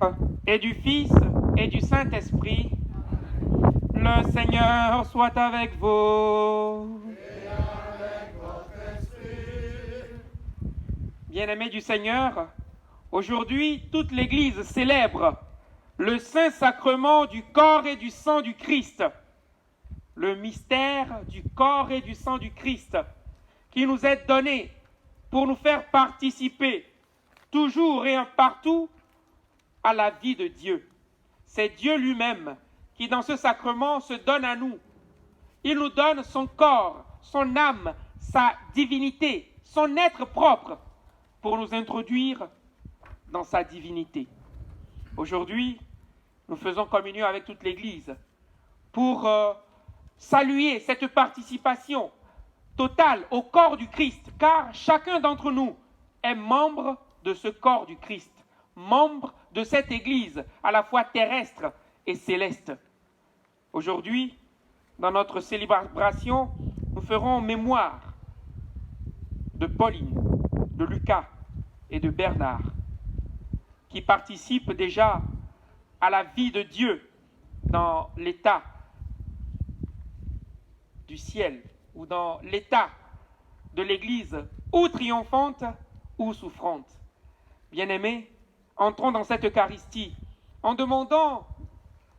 Père et du Fils et du Saint-Esprit. Le Seigneur soit avec vous. Et avec votre esprit. Bien-aimés du Seigneur, aujourd'hui, toute l'Église célèbre le Saint-Sacrement du corps et du sang du Christ, le mystère du corps et du sang du Christ, qui nous est donné pour nous faire participer toujours et partout à la vie de Dieu. C'est Dieu lui-même qui, dans ce sacrement, se donne à nous. Il nous donne son corps, son âme, sa divinité, son être propre, pour nous introduire dans sa divinité. Aujourd'hui, nous faisons communion avec toute l'Église pour saluer cette participation totale au corps du Christ, car chacun d'entre nous est membre de ce corps du Christ, membre de cette Église à la fois terrestre et céleste. Aujourd'hui, dans notre célébration, nous ferons mémoire de Pauline, de Lucas et de Bernard, qui participent déjà à la vie de Dieu dans l'état du ciel ou dans l'état de l'Église, ou triomphante ou souffrante. Bien-aimés, entrons dans cette Eucharistie en demandant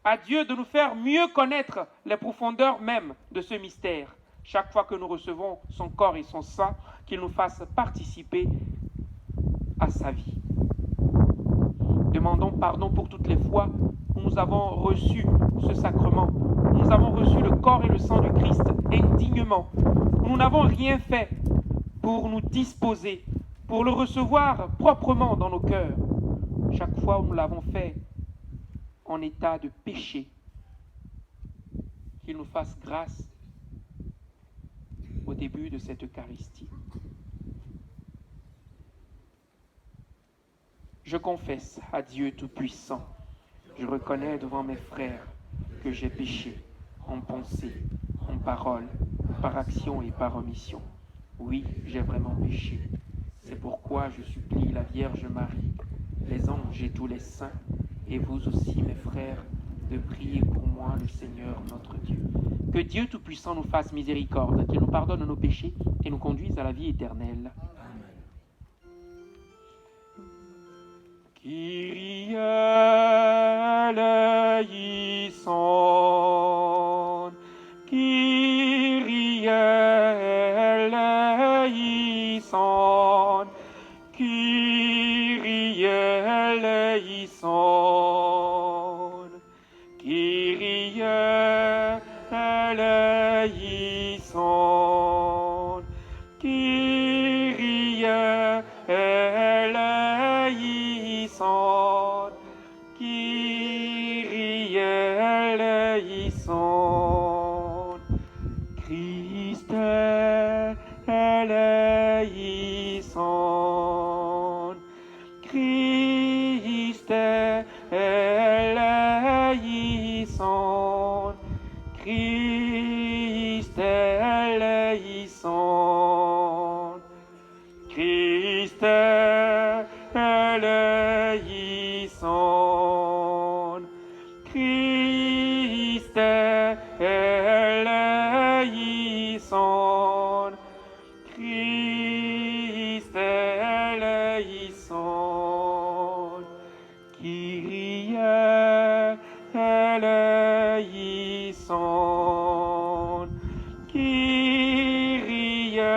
à Dieu de nous faire mieux connaître les profondeurs même de ce mystère. Chaque fois que nous recevons son corps et son sang, qu'il nous fasse participer à sa vie. Demandons pardon pour toutes les fois où nous avons reçu ce sacrement. Nous avons reçu le corps et le sang du Christ indignement. Nous n'avons rien fait pour nous disposer, pour le recevoir proprement dans nos cœurs. Chaque fois où nous l'avons fait en état de péché, qu'il nous fasse grâce au début de cette Eucharistie. Je confesse à Dieu Tout-Puissant, je reconnais devant mes frères que j'ai péché en pensée, en parole, par action et par omission. Oui, j'ai vraiment péché. C'est pourquoi je supplie la Vierge Marie, les anges et tous les saints, et vous aussi, mes frères, de prier pour moi, le Seigneur notre Dieu. Que Dieu Tout-Puissant nous fasse miséricorde, qu'il nous pardonne nos péchés et nous conduise à la vie éternelle. Kyrie eleison, Kyrie eleison, Kyrie eleison, Kyrie eleison, Kyrie eleison, Kyrie eleison, Christ eleison, Christ eleison, Christ eleison, Christ eleison, Christ eleison, Christ eleison, Kyrie eleison, Kyrie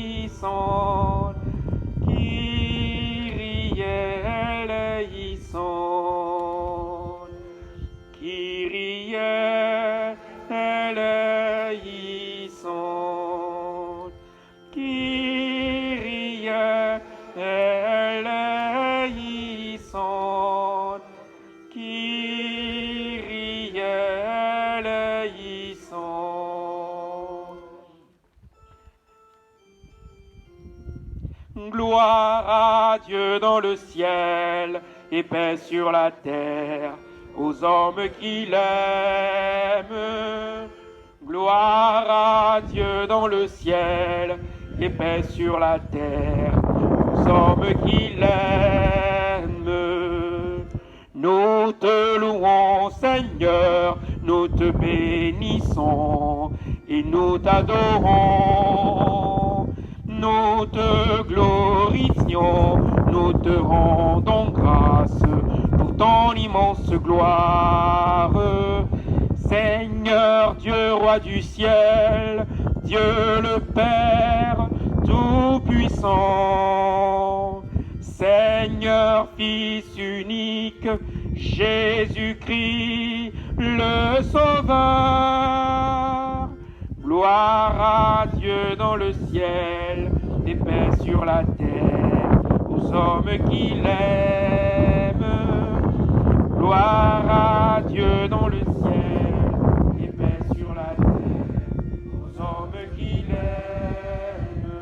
eleison, Kyrie eleison, Kyrie eleison, Kyrie eleison, Kyrie eleison. Gloire à Dieu dans le ciel et paix sur la terre aux hommes qui l'aiment. Gloire à Dieu dans le ciel et paix sur la terre aux hommes qui l'aiment. Nous te louons, Seigneur, nous te bénissons et nous t'adorons. Nous te glorifions, nous te rendons grâce pour ton immense gloire. Seigneur Dieu, roi du ciel, Dieu le Père tout-puissant, Seigneur Fils unique, Jésus-Christ le Sauveur. Gloire à Dieu dans le ciel et paix sur la terre aux hommes qui l'aiment. Gloire à Dieu dans le ciel et paix sur la terre aux hommes qui l'aiment.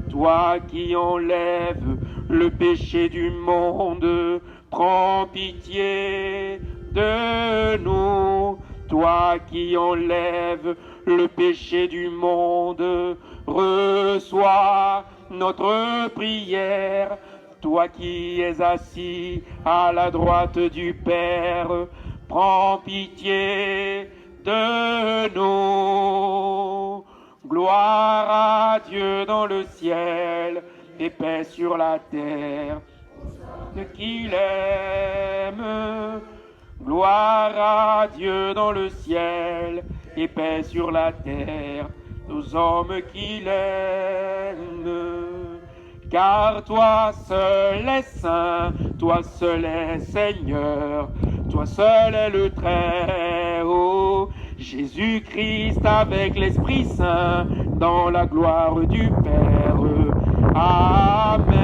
Toi qui enlèves le péché du monde, prends pitié de nous. Toi qui enlèves le péché du monde, reçois notre prière. Toi qui es assis à la droite du Père, prends pitié de nous. Gloire à Dieu dans le ciel et paix sur la terre de qui l'aime. Gloire à Dieu dans le ciel et paix sur la terre aux hommes qui l'aiment. Car toi seul es saint, toi seul es Seigneur, toi seul est le Très-Haut. Jésus-Christ avec l'Esprit Saint, dans la gloire du Père. Amen.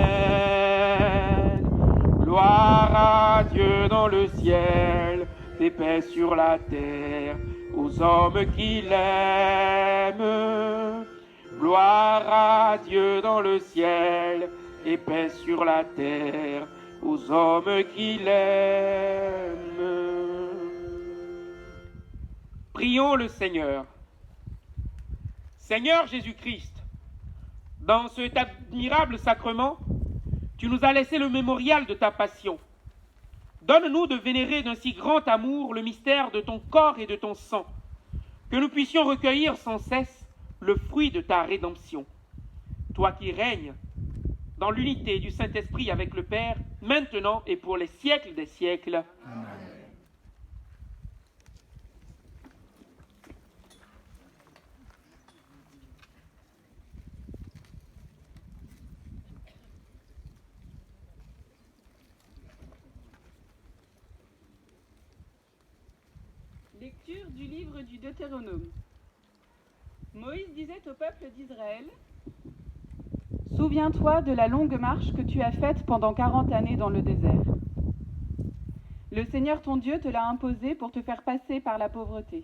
Gloire à Dieu dans le ciel, et paix sur la terre, aux hommes qui l'aiment. Gloire à Dieu dans le ciel, et paix sur la terre, aux hommes qui l'aiment. Prions le Seigneur. Seigneur Jésus-Christ, dans cet admirable sacrement, tu nous as laissé le mémorial de ta passion. Donne-nous de vénérer d'un si grand amour le mystère de ton corps et de ton sang, que nous puissions recueillir sans cesse le fruit de ta rédemption. Toi qui règnes dans l'unité du Saint-Esprit avec le Père, maintenant et pour les siècles des siècles. Amen. Lecture du livre du Deutéronome. Moïse disait au peuple d'Israël : « Souviens-toi de la longue marche que tu as faite pendant 40 années dans le désert. Le Seigneur ton Dieu te l'a imposé pour te faire passer par la pauvreté.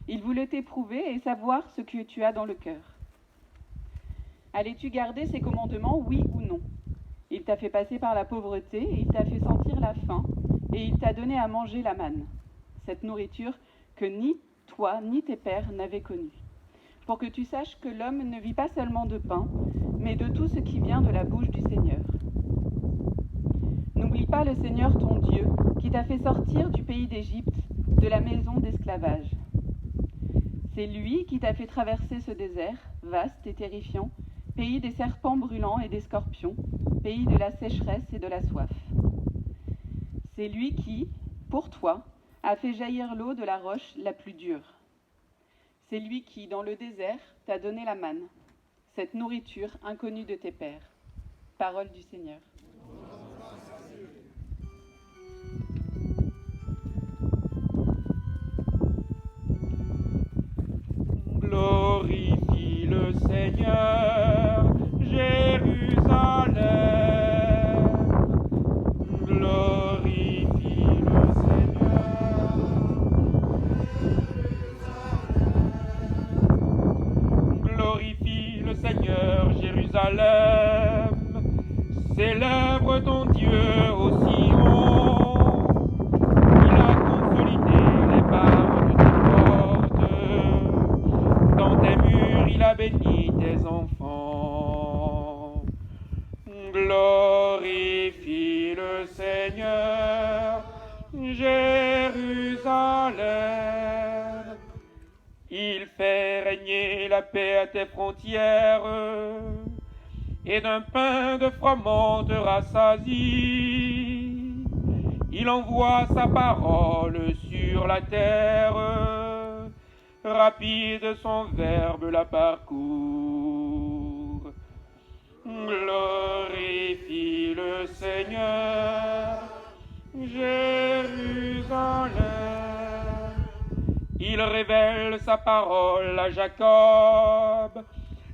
Il voulait t'éprouver et savoir ce que tu as dans le cœur. Allais-tu garder ses commandements, oui ou non ? Il t'a fait passer par la pauvreté, il t'a fait sentir la faim, et il t'a donné à manger la manne, cette nourriture que ni toi ni tes pères n'avaient connue, pour que tu saches que l'homme ne vit pas seulement de pain, mais de tout ce qui vient de la bouche du Seigneur. N'oublie pas le Seigneur ton Dieu, qui t'a fait sortir du pays d'Égypte, de la maison d'esclavage. C'est lui qui t'a fait traverser ce désert, vaste et terrifiant, pays des serpents brûlants et des scorpions, pays de la sécheresse et de la soif. C'est lui qui, pour toi, a fait jaillir l'eau de la roche la plus dure. C'est lui qui, dans le désert, t'a donné la manne, cette nourriture inconnue de tes pères. Parole du Seigneur. Glorifie le Seigneur, Jérusalem. Glorifie le Seigneur, glorifie le Seigneur, Jérusalem. Célèbre ton Dieu au Sion. Il a consolidé les barres de tes portes. Dans tes murs, il a béni tes la paix à tes frontières, et d'un pain de froment te rassasie. Il envoie sa parole sur la terre, rapide son verbe la parcourt. Glorifie le Seigneur, Jérusalem. Il révèle sa parole à Jacob,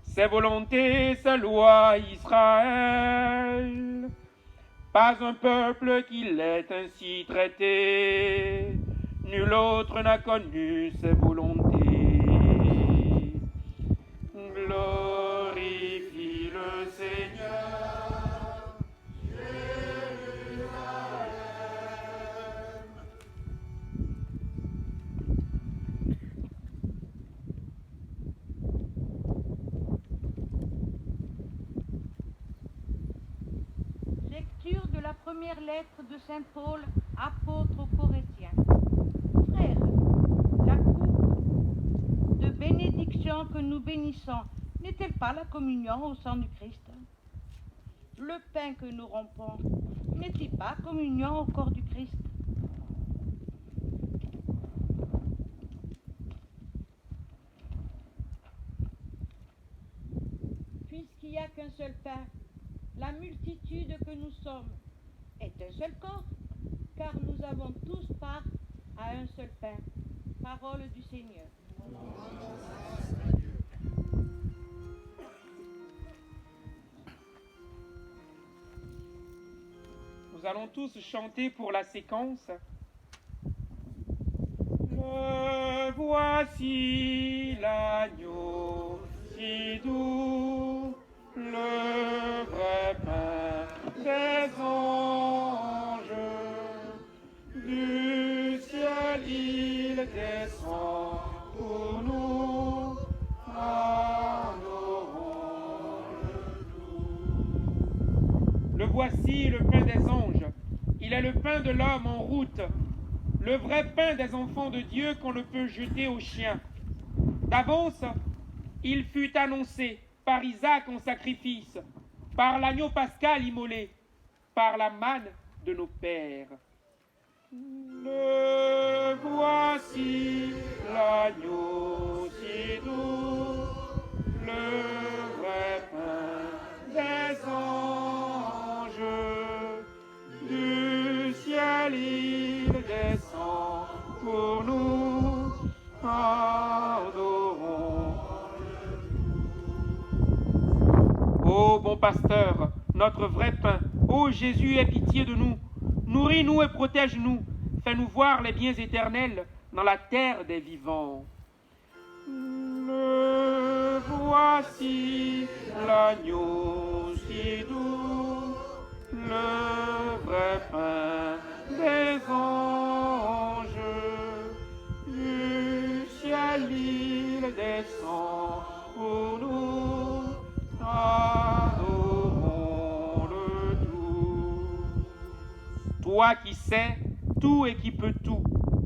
ses volontés, sa loi à Israël. Pas un peuple qui l'ait ainsi traité, nul autre n'a connu ses volontés. Glorifie le Seigneur, Jérusalem. Lecture de la première lettre de Saint Paul, apôtre aux Corinthiens. Frères, la coupe de bénédiction que nous bénissons n'est-elle pas la communion au sang du Christ? Le pain que nous rompons n'est-il pas communion au corps du Christ? Puisqu'il n'y a qu'un seul pain, la multitude que nous sommes est un seul corps, car nous avons tous part à un seul pain. Parole du Seigneur. Nous allons tous chanter pour la séquence. Le voici l'agneau si doux, le vrai pain des anges. Du ciel il descend pour nous, adorons le voici le pain des anges. Il est le pain de l'homme en route, le vrai pain des enfants de Dieu qu'on ne peut jeter aux chiens. D'avance, il fut annoncé par Isaac en sacrifice, par l'agneau pascal immolé, par la manne de nos pères. Le voici l'agneau si doux, le vrai pain des anges. Du ciel il descend pour nous, adorons. Ô bon pasteur, notre vrai pain, ô Jésus, aie pitié de nous, nourris-nous et protège-nous, fais-nous voir les biens éternels dans la terre des vivants. Le voici l'agneau si doux, le vrai pain des anges. Du ciel il descend pour nous, adorons le tout. Toi qui sais tout et qui peux tout,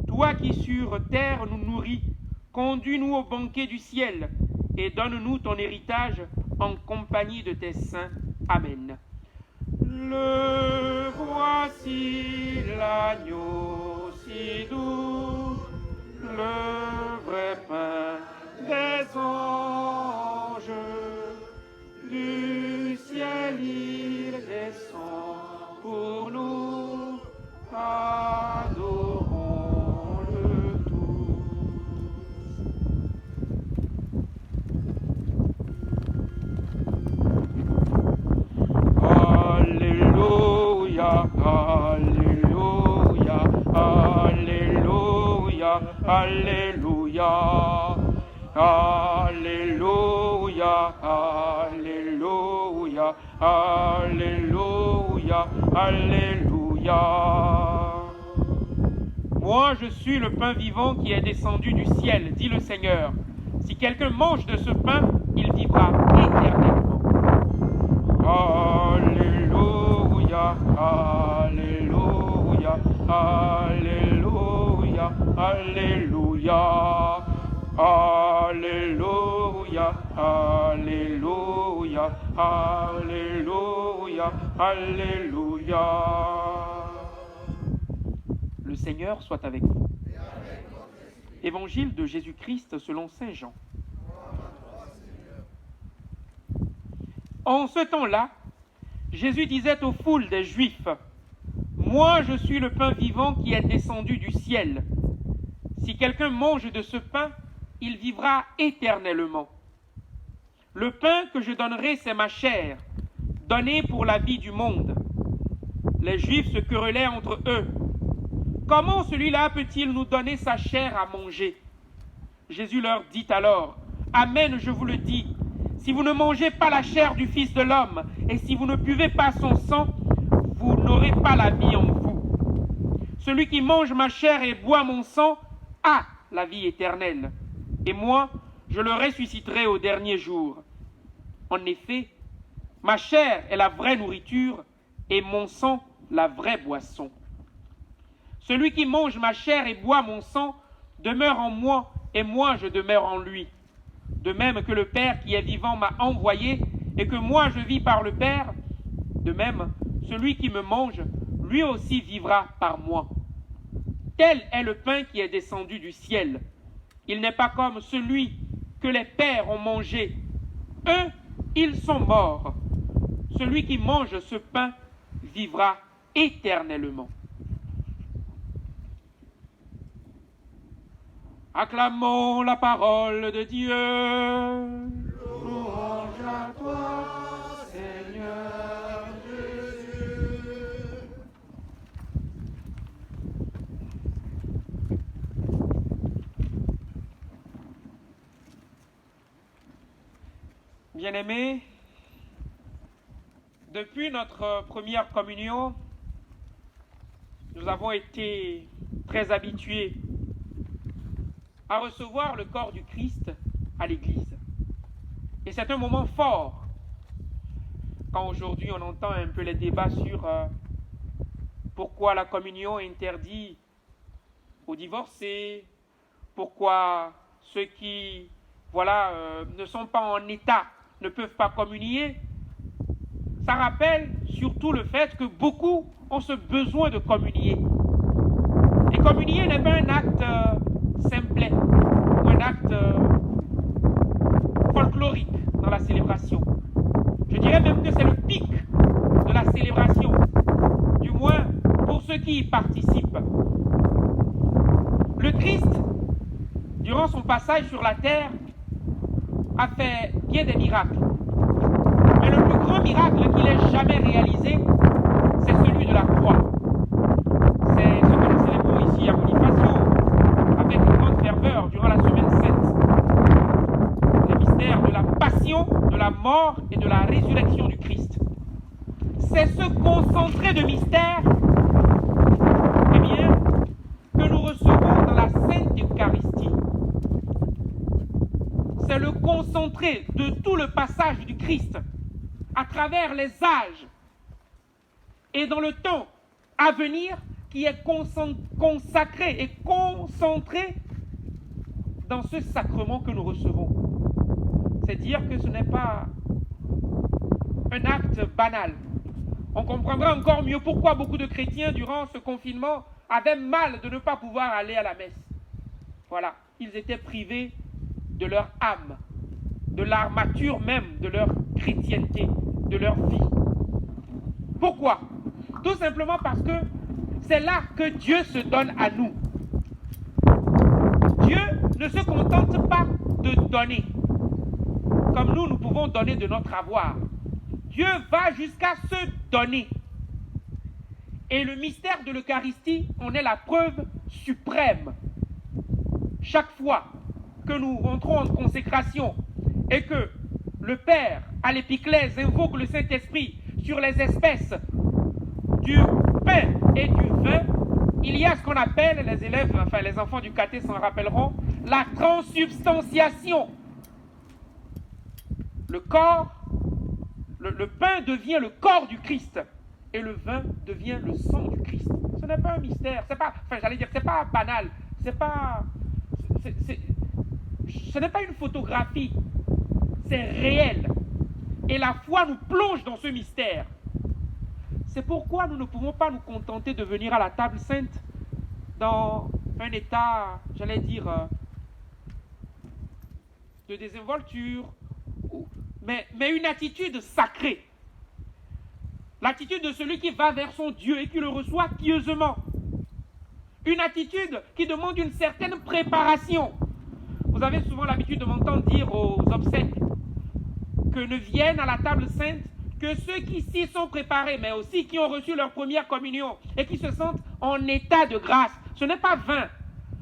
toi qui sur terre nous nourris, conduis-nous au banquet du ciel et donne-nous ton héritage en compagnie de tes saints. Amen. Le voici l'agneau si doux, le vrai pain des anges. Du ciel il descend pour nous, adorons le tout. Alléluia, Alléluia, Alléluia, Alléluia, Alléluia, Alléluia, Alléluia, Alléluia. Moi je suis le pain vivant qui est descendu du ciel, dit le Seigneur. Si quelqu'un mange de ce pain, il vivra éternellement. Alléluia, Alléluia, Alléluia, Alléluia, Alléluia, Alléluia, Alléluia, Alléluia. Le Seigneur soit avec vous. Évangile de Jésus-Christ selon Saint Jean. En ce temps-là, Jésus disait aux foules des Juifs, « Moi, je suis le pain vivant qui est descendu du ciel. Si quelqu'un mange de ce pain, il vivra éternellement. Le pain que je donnerai, c'est ma chair, donnée pour la vie du monde. » Les Juifs se querellaient entre eux. « Comment celui-là peut-il nous donner sa chair à manger ?» Jésus leur dit alors, « Amen, je vous le dis, si vous ne mangez pas la chair du Fils de l'homme, et si vous ne buvez pas son sang, vous n'aurez pas la vie en vous. Celui qui mange ma chair et boit mon sang a la vie éternelle, et moi, je le ressusciterai au dernier jour. En effet, ma chair est la vraie nourriture, et mon sang la vraie boisson. Celui qui mange ma chair et boit mon sang demeure en moi, et moi je demeure en lui. De même que le Père qui est vivant m'a envoyé, et que moi je vis par le Père, de même, celui qui me mange, lui aussi vivra par moi. Tel est le pain qui est descendu du ciel. Il n'est pas comme celui que les pères ont mangé. Eux, ils sont morts. Celui qui mange ce pain vivra éternellement. Acclamons la parole de Dieu. Louange à toi, Seigneur Jésus. Bien-aimés, depuis notre première communion, nous avons été très habitués à recevoir le corps du Christ à l'Église. Et c'est un moment fort quand aujourd'hui on entend un peu les débats sur pourquoi la communion est interdite aux divorcés, pourquoi ceux qui ne sont pas en état ne peuvent pas communier. Ça rappelle surtout le fait que beaucoup ont ce besoin de communier. Et communier n'est pas un acte simplet ou un acte folklorique dans la célébration. Je dirais même que c'est le pic de la célébration, du moins pour ceux qui y participent. Le Christ, durant son passage sur la terre, a fait bien des miracles. Mais le plus grand miracle qu'il ait jamais réalisé, c'est celui de la croix. C'est ce que nous célébrons ici à Bonifacio, avec une grande ferveur durant la semaine sainte. Les mystères de la passion, de la mort et de la résurrection du Christ. C'est ce concentré de mystères que nous recevons dans la Sainte Eucharistie. C'est le concentré de tout le passage du Christ à travers les âges et dans le temps à venir qui est consacré et concentré dans ce sacrement que nous recevons. C'est dire que ce n'est pas un acte banal. On comprendra encore mieux pourquoi beaucoup de chrétiens durant ce confinement avaient mal de ne pas pouvoir aller à la messe. Voilà, ils étaient privés de leur âme, de l'armature même de leur chrétienté, de leur vie. Pourquoi? Tout simplement parce que c'est là que Dieu se donne à nous. Dieu ne se contente pas de donner, comme nous pouvons donner de notre avoir. Dieu va jusqu'à se donner. Et le mystère de l'Eucharistie en est la preuve suprême. Chaque fois que nous rentrons en consécration et que le Père, à l'épiclèse, invoque le Saint-Esprit sur les espèces du pain et du vin, il y a ce qu'on appelle, les enfants du caté s'en rappelleront, la transsubstantiation. Le pain devient le corps du Christ et le vin devient le sang du Christ. Ce n'est pas un mystère, c'est pas banal, ce n'est pas une photographie, c'est réel. Et la foi nous plonge dans ce mystère. C'est pourquoi nous ne pouvons pas nous contenter de venir à la table sainte dans un état, j'allais dire, de désinvolture, mais une attitude sacrée. L'attitude de celui qui va vers son Dieu et qui le reçoit pieusement. Une attitude qui demande une certaine préparation. Vous avez souvent l'habitude de m'entendre dire aux obsèques que ne viennent à la table sainte que ceux qui s'y sont préparés, mais aussi qui ont reçu leur première communion et qui se sentent en état de grâce. Ce n'est pas vain.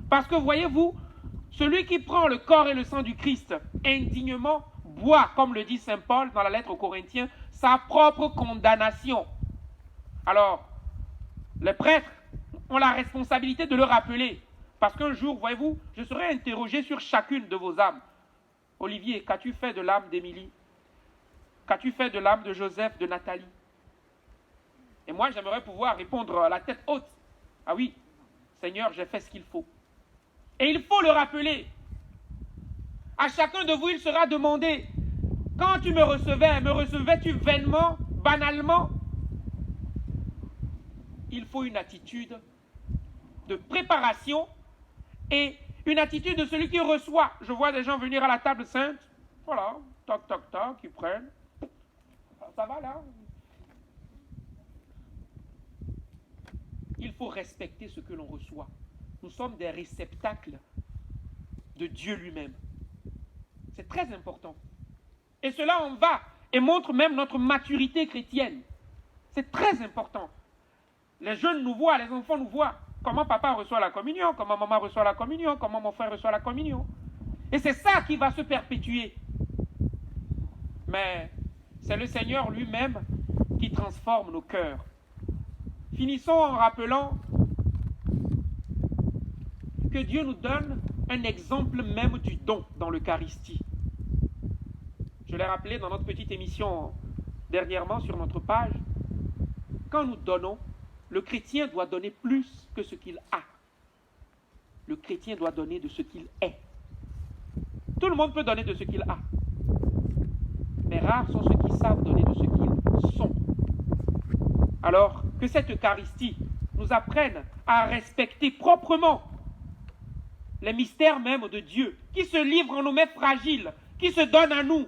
Parce que voyez-vous, celui qui prend le corps et le sang du Christ indignement boit, comme le dit saint Paul dans la lettre aux Corinthiens, sa propre condamnation. Alors, les prêtres ont la responsabilité de le rappeler. Parce qu'un jour, voyez-vous, je serai interrogé sur chacune de vos âmes. Olivier, qu'as-tu fait de l'âme d'Émilie? Qu'as-tu fait de l'âme de Joseph, de Nathalie? Et moi, j'aimerais pouvoir répondre à la tête haute. Ah oui, Seigneur, j'ai fait ce qu'il faut. Et il faut le rappeler. À chacun de vous, il sera demandé, quand tu me recevais-tu vainement, banalement? Il faut une attitude de préparation et une attitude de celui qui reçoit. Je vois des gens venir à la table sainte. Voilà, toc, toc, toc, ils prennent. Ça va là? Il faut respecter ce que l'on reçoit. Nous sommes des réceptacles de Dieu lui-même. C'est très important. Et cela en va et montre même notre maturité chrétienne. C'est très important. Les jeunes nous voient, les enfants nous voient. Comment papa reçoit la communion, comment maman reçoit la communion, comment mon frère reçoit la communion. Et c'est ça qui va se perpétuer. Mais c'est le Seigneur lui-même qui transforme nos cœurs. Finissons en rappelant que Dieu nous donne un exemple même du don dans l'Eucharistie. Je l'ai rappelé dans notre petite émission dernièrement sur notre page. Quand nous donnons, le chrétien doit donner plus que ce qu'il a. Le chrétien doit donner de ce qu'il est. Tout le monde peut donner de ce qu'il a. Mais rares sont ceux qui savent donner de ce qu'ils sont. Alors que cette Eucharistie nous apprenne à respecter proprement les mystères même de Dieu, qui se livre en nos mains fragiles, qui se donne à nous,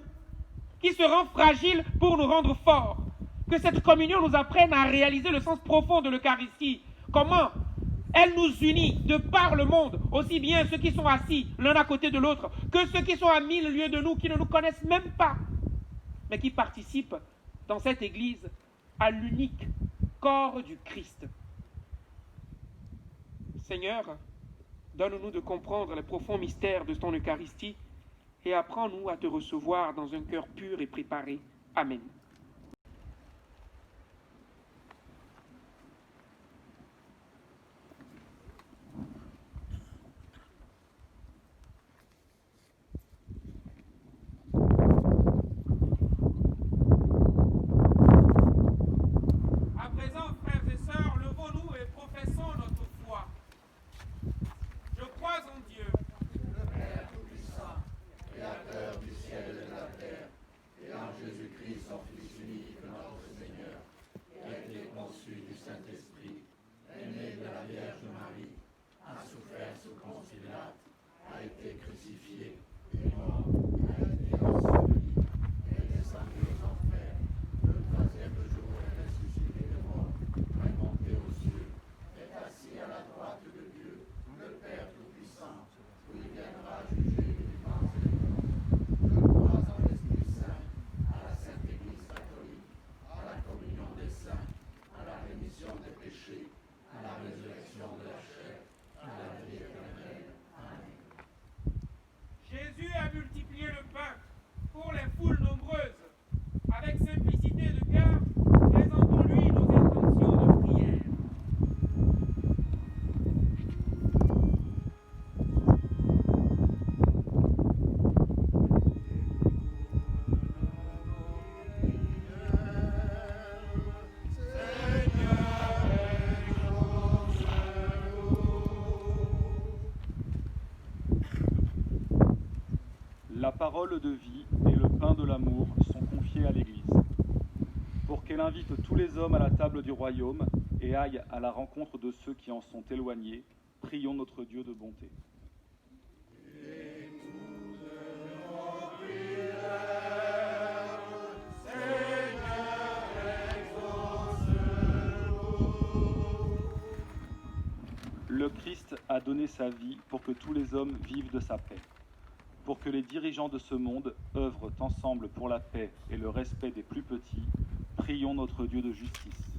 qui se rend fragile pour nous rendre forts. Que cette communion nous apprenne à réaliser le sens profond de l'Eucharistie. Comment elle nous unit de par le monde, aussi bien ceux qui sont assis l'un à côté de l'autre, que ceux qui sont à 1000 lieues de nous, qui ne nous connaissent même pas, mais qui participent dans cette Église à l'unique corps du Christ. Seigneur, donne-nous de comprendre les profonds mystères de ton Eucharistie et apprends-nous à te recevoir dans un cœur pur et préparé. Amen. La parole de vie est le pain de l'amour sont confiés à l'Église, pour qu'elle invite tous les hommes à la table du royaume et aille à la rencontre de ceux qui en sont éloignés. Prions notre Dieu de bonté. Le Christ a donné sa vie pour que tous les hommes vivent de sa paix, pour que les dirigeants de ce monde œuvrent ensemble pour la paix et le respect des plus petits. Prions notre Dieu de justice.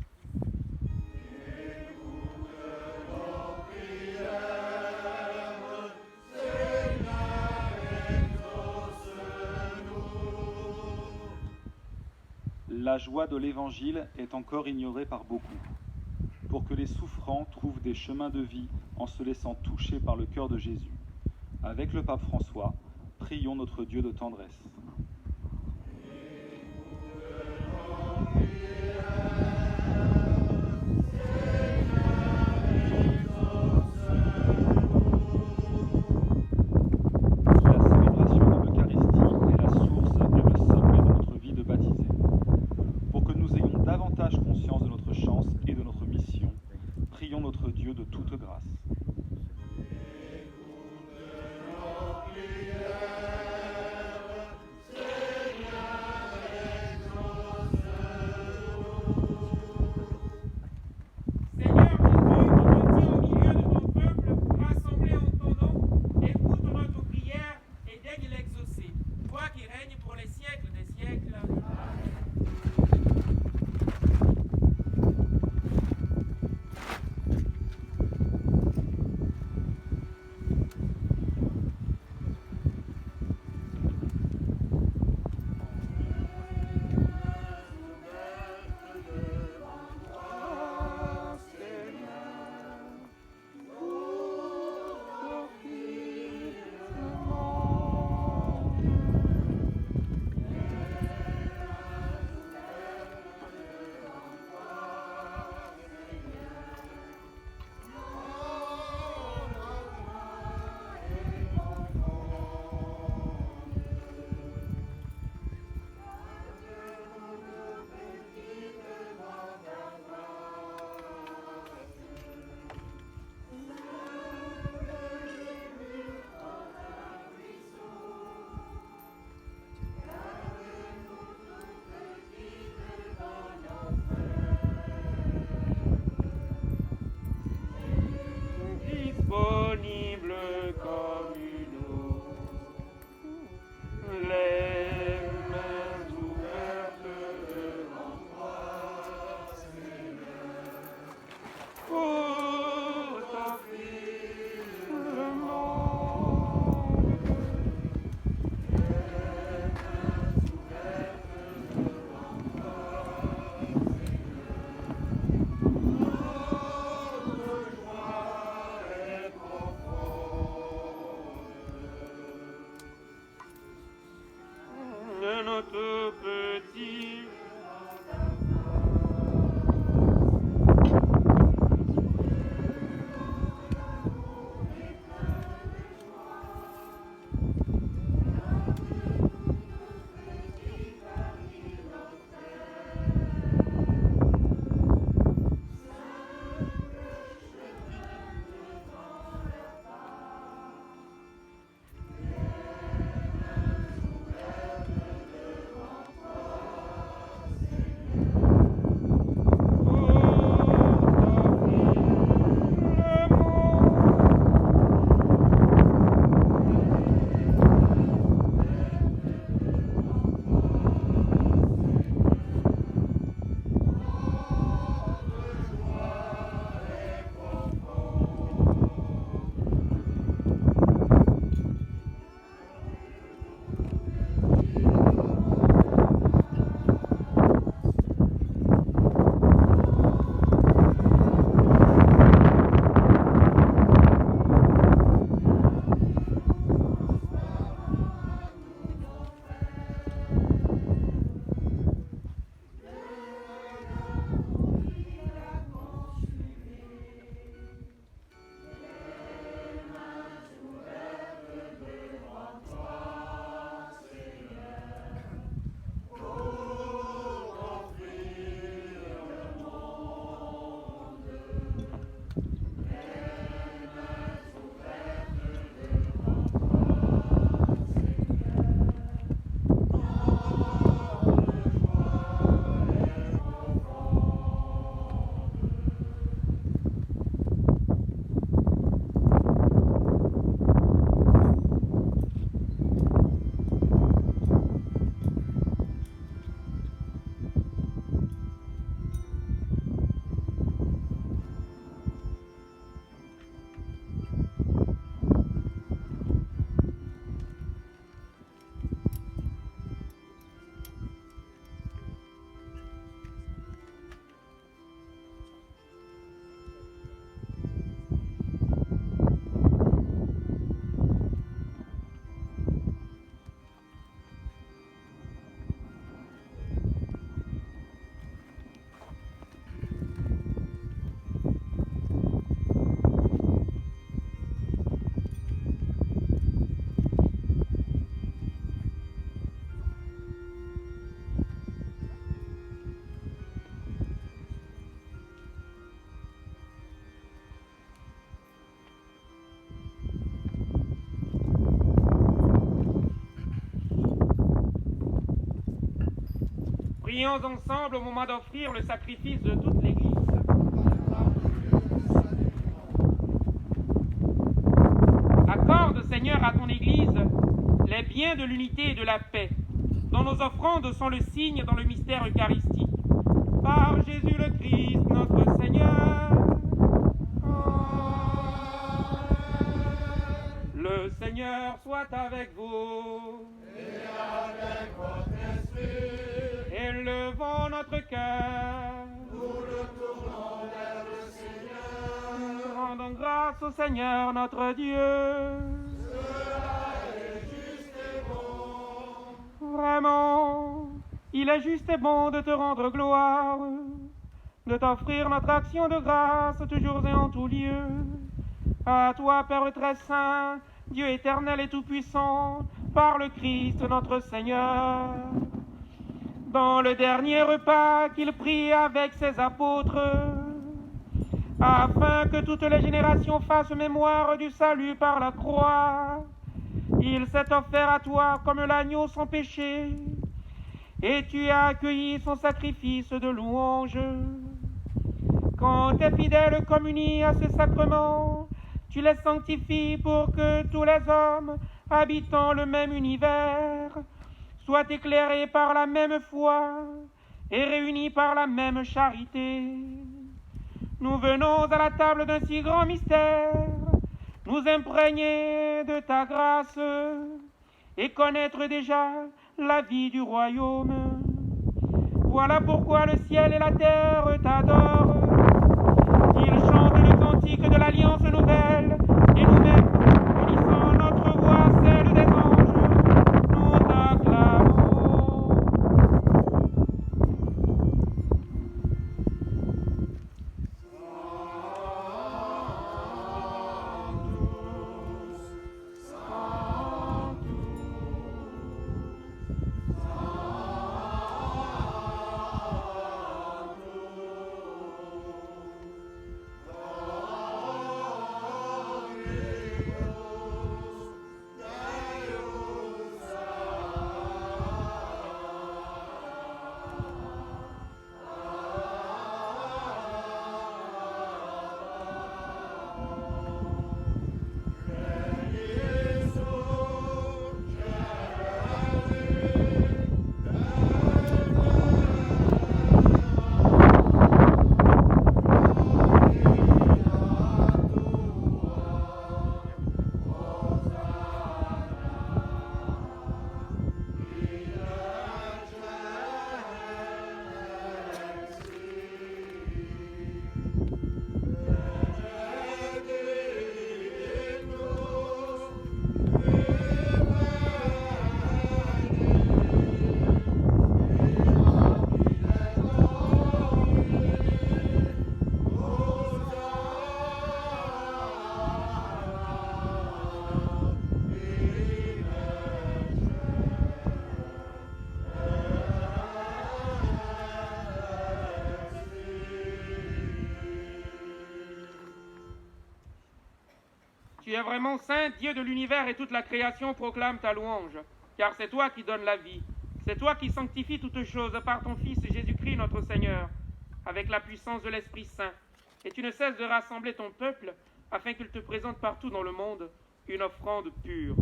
La joie de l'Évangile est encore ignorée par beaucoup. Pour que les souffrants trouvent des chemins de vie en se laissant toucher par le cœur de Jésus. Avec le pape François, prions notre Dieu de tendresse. La célébration de l'Eucharistie est la source et le sommet de notre vie de baptisé. Pour que nous ayons davantage conscience de notre chance et de notre mission, prions notre Dieu de toute grâce. Seigneur Jésus, qui te tiens au milieu de ton peuple, rassemblé en ton nom, écoute notre prière et daigne l'exaucer. Toi qui règnes pour les siècles des siècles. Disponible comme une eau, les mains ouvertes devant toi, Seigneur, pour t'offrir le monde. Les mains ouvertes devant toi, notre petit Prions ensemble au moment d'offrir le sacrifice de toute l'Église. Accorde, Seigneur, à ton Église les biens de l'unité et de la paix, dont nos offrandes sont le signe dans le mystère eucharistique. Par Jésus le Christ, notre Seigneur. Le Seigneur soit avec vous. Et avec votre esprit. Élevons notre cœur. Nous le tournons vers le Seigneur. Rendons grâce au Seigneur notre Dieu. Cela est juste et bon. Vraiment, il est juste et bon de te rendre gloire, de t'offrir notre action de grâce toujours et en tout lieu. À toi, Père très saint, Dieu éternel et tout-puissant, par le Christ notre Seigneur. Dans le dernier repas qu'il prit avec ses apôtres, afin que toutes les générations fassent mémoire du salut par la croix, il s'est offert à toi comme l'agneau sans péché, et tu as accueilli son sacrifice de louange. Quand tes fidèles communient à ce sacrement, tu les sanctifies pour que tous les hommes habitant le même univers soient éclairés par la même foi et réunis par la même charité. Nous venons à la table d'un si grand mystère, nous imprégner de ta grâce et connaître déjà la vie du royaume. Voilà pourquoi le ciel et la terre t'adorent. Ils chantent le cantique de l'Alliance nouvelle, et nous-mêmes, unissant notre voix, celle des anges, nous t'acclamons. Tu es vraiment saint, Dieu de l'univers, et toute la création proclame ta louange, car c'est toi qui donnes la vie. C'est toi qui sanctifies toutes choses par ton Fils Jésus-Christ notre Seigneur, avec la puissance de l'Esprit Saint. Et tu ne cesses de rassembler ton peuple, afin qu'il te présente partout dans le monde une offrande pure.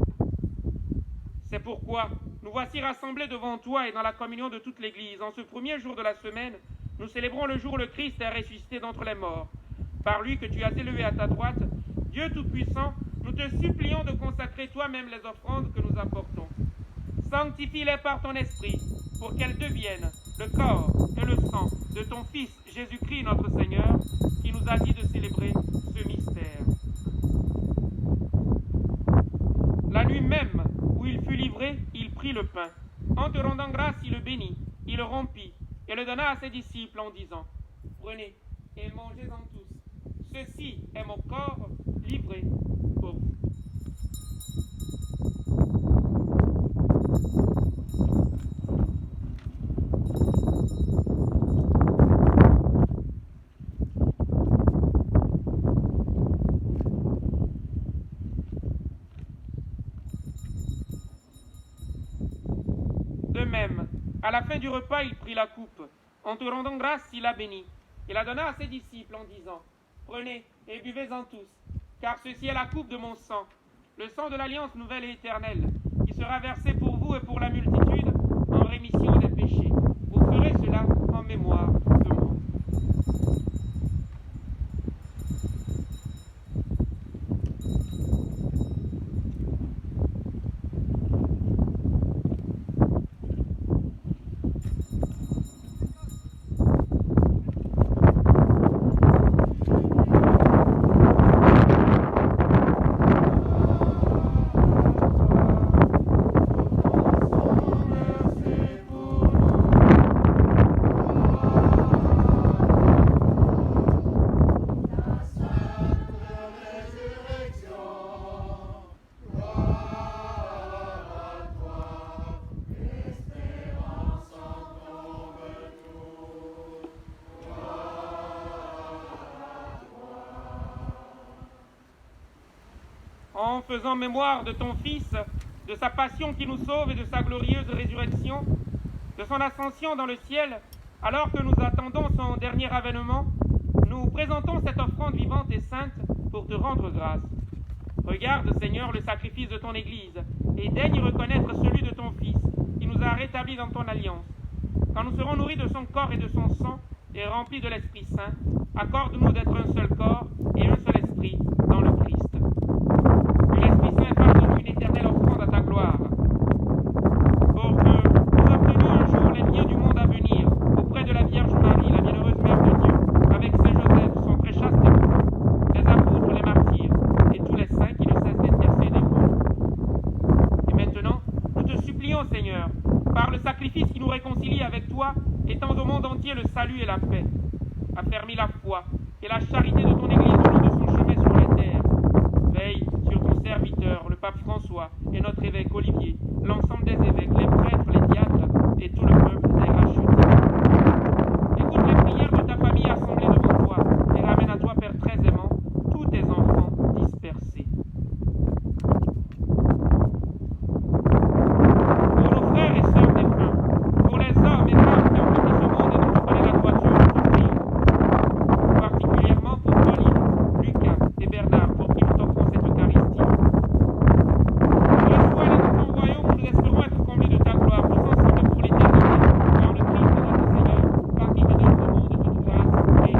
C'est pourquoi nous voici rassemblés devant toi et dans la communion de toute l'Église. En ce premier jour de la semaine, nous célébrons le jour où le Christ est ressuscité d'entre les morts. Par lui que tu as élevé à ta droite, Dieu Tout-Puissant, nous te supplions de consacrer toi-même les offrandes que nous apportons. Sanctifie-les par ton esprit, pour qu'elles deviennent le corps et le sang de ton Fils Jésus-Christ notre Seigneur, qui nous a dit de célébrer ce mystère. La nuit même où il fut livré, il prit le pain. En te rendant grâce, il le bénit, il le rompit et le donna à ses disciples en disant : Prenez et mangez-en tous. Ceci est mon corps livré pour vous. De même, À la fin du repas, il prit la coupe. En te rendant grâce, il la bénit. Il la donna à ses disciples en disant, prenez et buvez-en tous, car ceci est la coupe de mon sang, le sang de l'alliance nouvelle et éternelle, qui sera versé pour vous et pour la multitude en rémission des péchés. Vous ferez cela en mémoire de moi. En faisant mémoire de ton Fils, de sa passion qui nous sauve et de sa glorieuse résurrection, de son ascension dans le ciel, alors que nous attendons son dernier avènement, nous présentons cette offrande vivante et sainte pour te rendre grâce. Regarde, Seigneur, le sacrifice de ton Église, et daigne reconnaître celui de ton Fils, qui nous a rétablis dans ton alliance. Quand nous serons nourris de son corps et de son sang, et remplis de l'Esprit Saint, accorde-nous d'être un seul corps et un seul esprit dans le Christ. Que l'Esprit Saint fasse de nous une éternelle offrande à ta gloire, pour que nous obtenions un jour les biens du monde à venir, auprès de la Vierge Marie, la bienheureuse Mère de Dieu, avec Saint Joseph, son très chaste époux, les apôtres, les martyrs, et tous les saints qui ne cessent d'intercéder pour nous. Et maintenant, nous te supplions, Seigneur, par le sacrifice qui nous réconcilie avec toi, étends au monde entier le salut et la paix. Affermis la foi et la charité de ton Église au long de son chemin sur la terre. Veille sur ton serviteur, le pape François, et notre évêque Olivier, l'ensemble des évêques, les prêtres, les diacres, et tout le peuple des rachetés. Écoute les prières de ta famille assemblée devant toi, et ramène à toi, Père très aimant, tous tes enfants dispersés. Pour nos frères et sœurs défunts, pour les hommes et femmes qui ont quitté ce monde et dont tu connais la droiture, nous te prions. Particulièrement pour Pauline, Lucas et Bernard, pour qui nous t'offrons cette Eucharistie. Reçois les dans ton royaume où nous espérons être comblés de ta gloire, tous ensemble pour l'éternité, par le Christ notre Seigneur, par qui te donne le monde de toute grâce et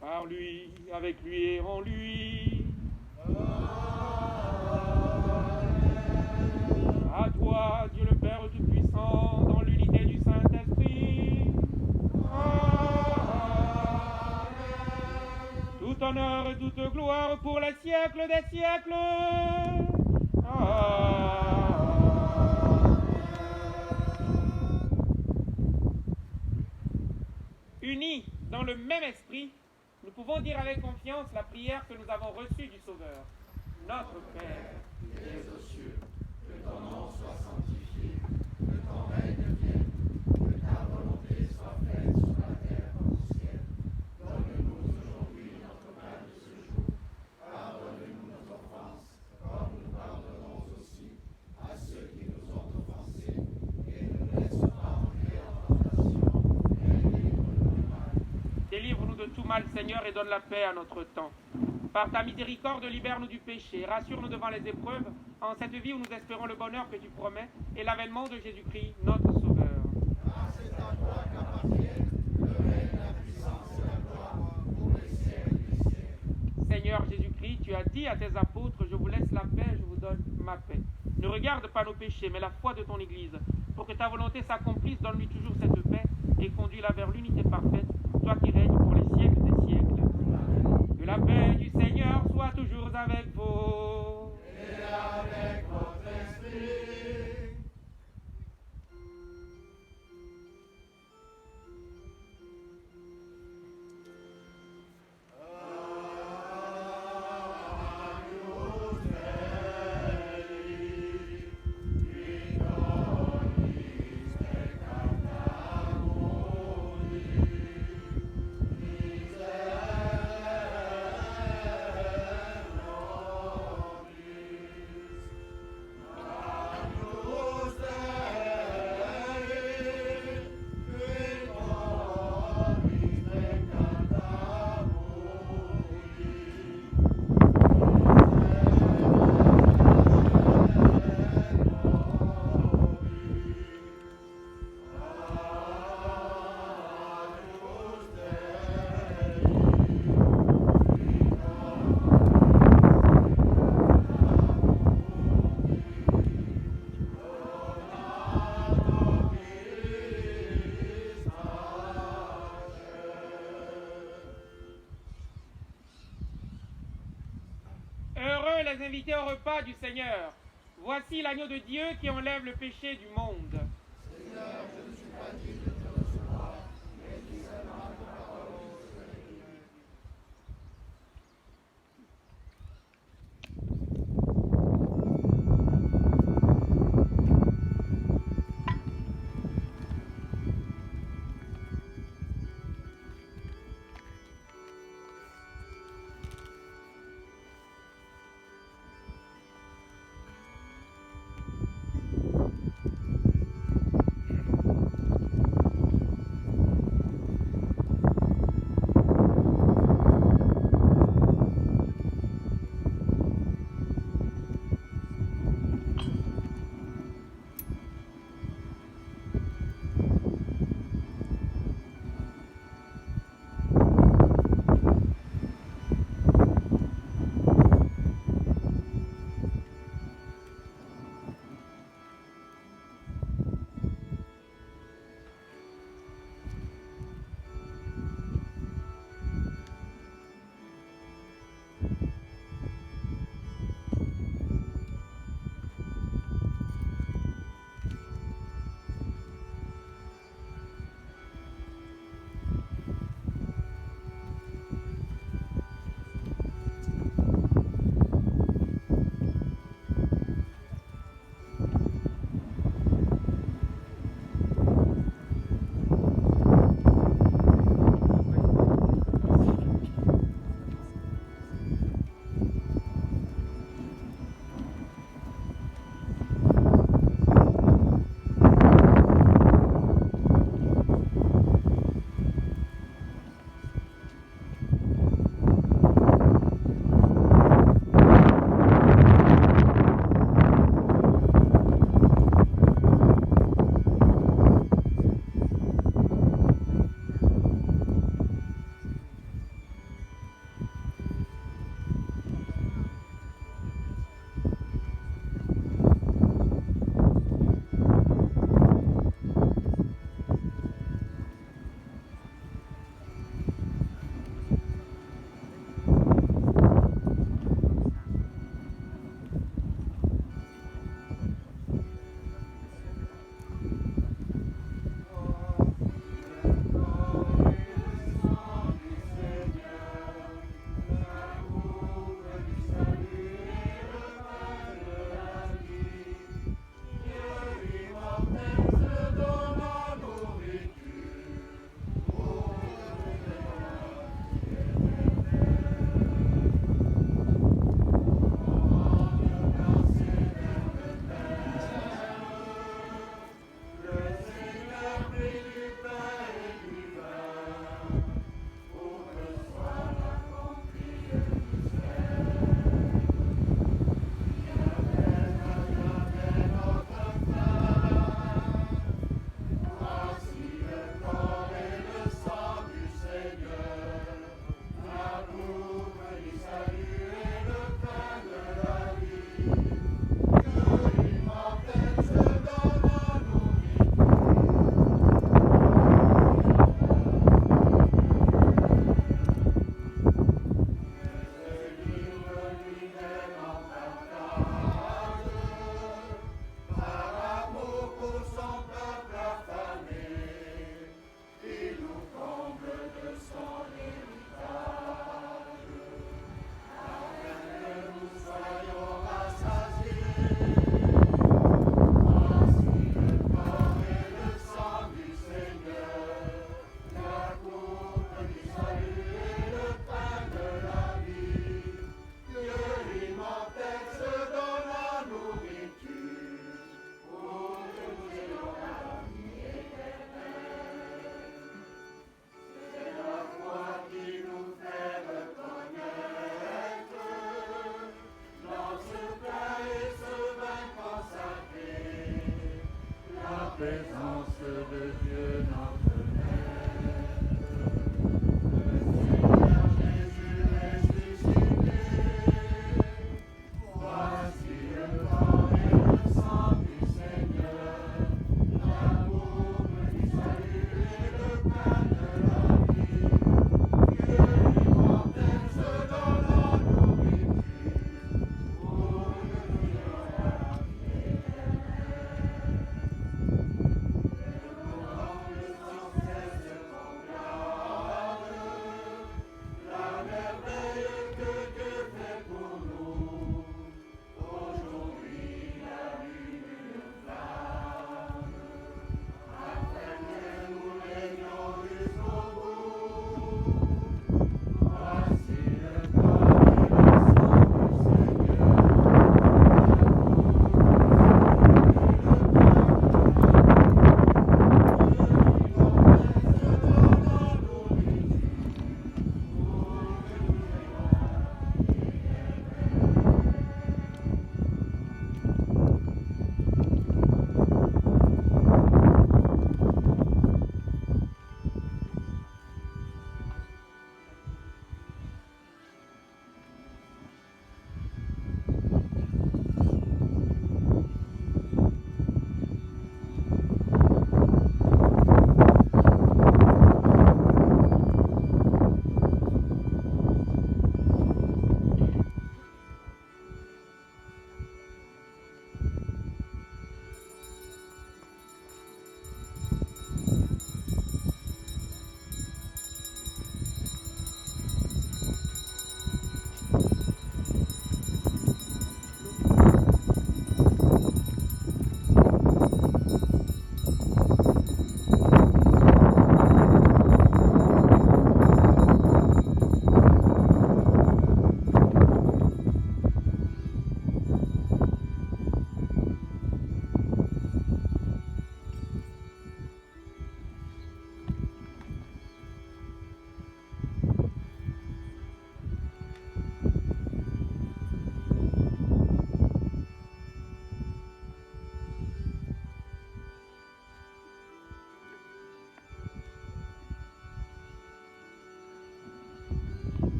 par lui, avec lui et en lui. À toi, Dieu le Père Tout-Puissant, dans l'unité du Saint-Esprit. Tout honneur et toute gloire pour les siècles des siècles. Unis dans le même esprit, nous pouvons dire avec confiance la prière que nous avons reçue du Sauveur. Notre Père, qui es aux cieux, que ton nom soit sanctifié, que ton règne vienne, que ta volonté soit faite sur la terre comme au ciel. Donne-nous aujourd'hui notre pain de ce jour. Pardonne-nous nos offenses, comme nous pardonnons aussi à ceux qui nous ont offensés. Et ne nous laisse pas entrer en tentation, mais délivre-nous du mal. délivre-nous de tout mal, Seigneur, et donne la paix à notre temps. Par ta miséricorde, libère-nous du péché, rassure-nous devant les épreuves, en cette vie où nous espérons le bonheur que tu promets et l'avènement de Jésus-Christ, notre Sauveur. Car c'est à toi qu'appartiennent le règne, la puissance et la gloire pour les siècles des siècles. Seigneur Jésus-Christ, tu as dit à tes apôtres, je vous laisse la paix, je vous donne ma paix. Ne regarde pas nos péchés, mais la foi de ton Église. Pour que ta volonté s'accomplisse, donne-lui toujours cette paix et conduis-la vers l'unité parfaite, toi qui règnes pour les siècles des siècles. Que la paix du Seigneur soit toujours avec vous. Et avec votre esprit. heureux les invités au repas du Seigneur. Voici l'agneau de Dieu qui enlève le péché du monde. Seigneur, je ne suis pas digne de te recevoir, mais dis seulement ta parole, je serai guéri.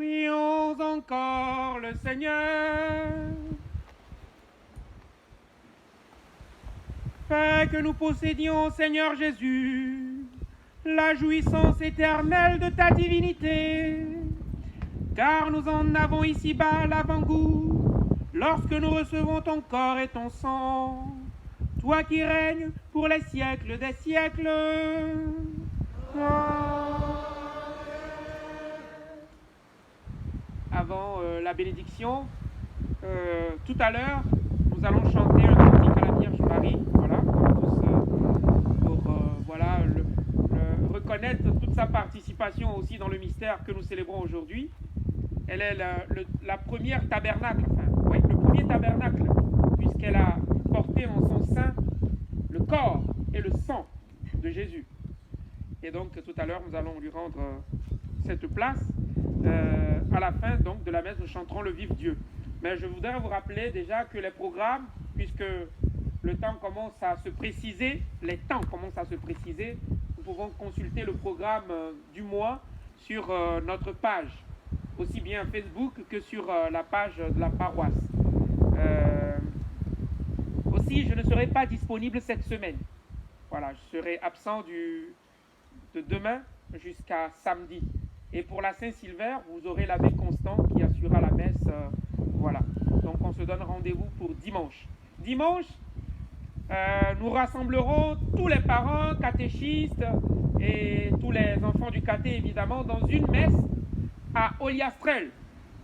Prions encore le Seigneur. Fais que nous possédions, Seigneur Jésus, la jouissance éternelle de ta divinité, car nous en avons ici-bas l'avant-goût, lorsque nous recevons ton corps et ton sang, toi qui règnes pour les siècles des siècles. Avant la bénédiction, tout à l'heure, nous allons chanter un cantique à la Vierge Marie, voilà, pour voilà, reconnaître toute sa participation aussi dans le mystère que nous célébrons aujourd'hui. Elle est la première tabernacle, oui, le premier tabernacle, puisqu'elle a porté en son sein le corps et le sang de Jésus. Et donc tout à l'heure, nous allons lui rendre cette place. À la fin donc de la messe, nous chanterons le Vive Dieu. Mais je voudrais vous rappeler déjà que les programmes, puisque le temps commence à se préciser, les temps commencent à se préciser, nous pouvons consulter le programme du mois sur notre page, aussi bien Facebook que sur la page de la paroisse. Aussi, je ne serai pas disponible cette semaine. Voilà, je serai absent de demain jusqu'à samedi. Et pour la Saint-Sylvère, vous aurez l'abbé Constant qui assurera la messe. Voilà. Donc on se donne rendez-vous pour dimanche. Dimanche, nous rassemblerons tous les parents, catéchistes et tous les enfants du caté évidemment dans une messe à Oliastrel,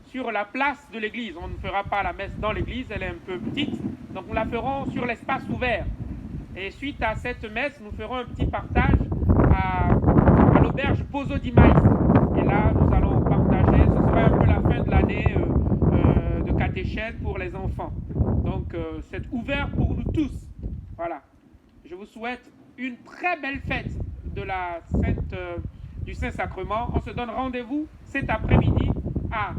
sur la place de l'église. On ne fera pas la messe dans l'église, elle est un peu petite. Donc nous la ferons sur l'espace ouvert. Et suite à cette messe, nous ferons un petit partage à l'auberge Pozo di Mais. Et là, nous allons partager, ce sera un peu la fin de l'année de catéchèse pour les enfants. Donc, c'est ouvert pour nous tous. Voilà. Je vous souhaite une très belle fête de du Saint-Sacrement. On se donne rendez-vous cet après-midi à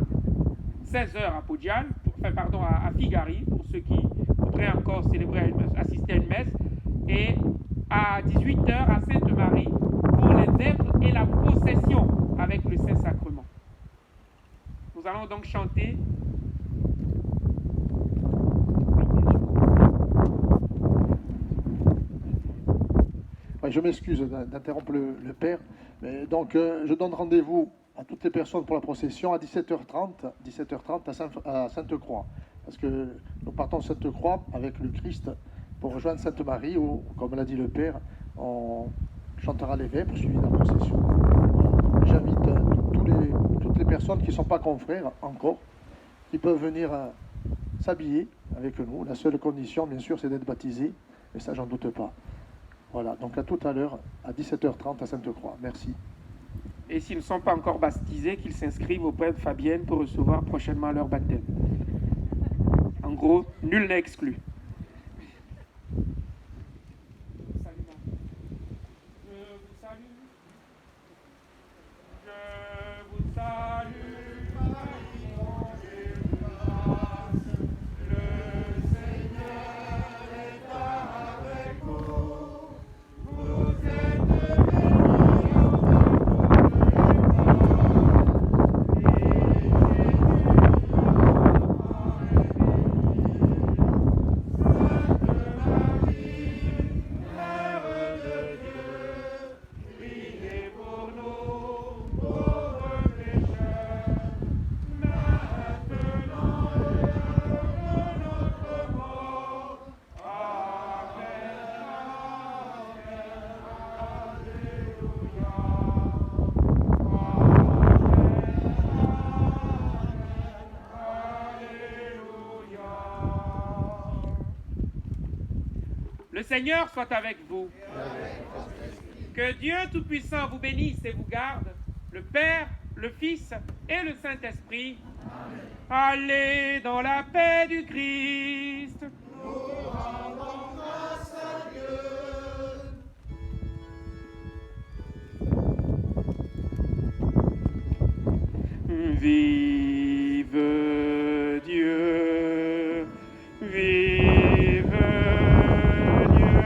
16h à Poggial, à Figari, pour ceux qui voudraient encore célébrer, assister à une messe, et à 18h à Sainte-Marie pour les vêpres et la possession avec le Saint-Sacrement. Nous allons donc chanter. Ouais, je m'excuse d'interrompre le Père. Mais donc, je donne rendez-vous à toutes les personnes pour la procession à 17h30 à Sainte-Croix. Parce que nous partons de Sainte-Croix avec le Christ pour rejoindre Sainte-Marie où, comme l'a dit le Père, on chantera les vêpres suivis de la procession. Voilà. J'invite toutes les personnes qui ne sont pas confrères encore, qui peuvent venir s'habiller avec nous. La seule condition, bien sûr, c'est d'être baptisé, mais ça, j'en doute pas. Voilà, donc à tout à l'heure, à 17h30 à Sainte-Croix. Merci. Et s'ils ne sont pas encore baptisés, qu'ils s'inscrivent auprès de Fabienne pour recevoir prochainement leur baptême. En gros, nul n'est exclu. Le Seigneur soit avec vous. Que Dieu Tout-Puissant vous bénisse et vous garde, le Père, le Fils et le Saint-Esprit. Allez dans la paix du Christ. Nous rendons grâce à Dieu. Vive Dieu, vive Dieu,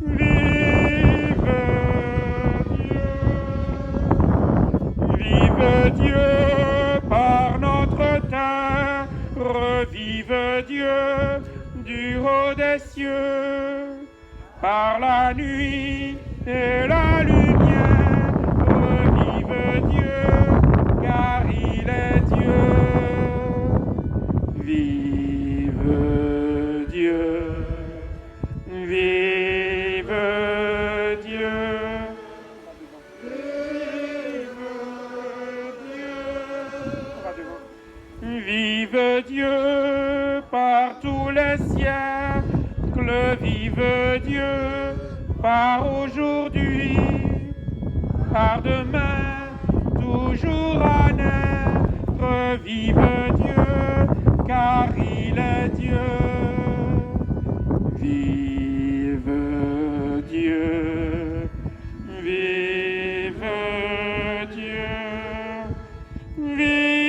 vive Dieu, vive Dieu. vive Dieu du haut des cieux, par la nuit et la lumière, vive Dieu, car il est Dieu. Vive Dieu, vive Dieu. Vive Dieu par tous les siècles, vive Dieu par aujourd'hui, par demain, toujours à naître, vive Dieu, car il est Dieu. Vive Dieu, vive Dieu, vive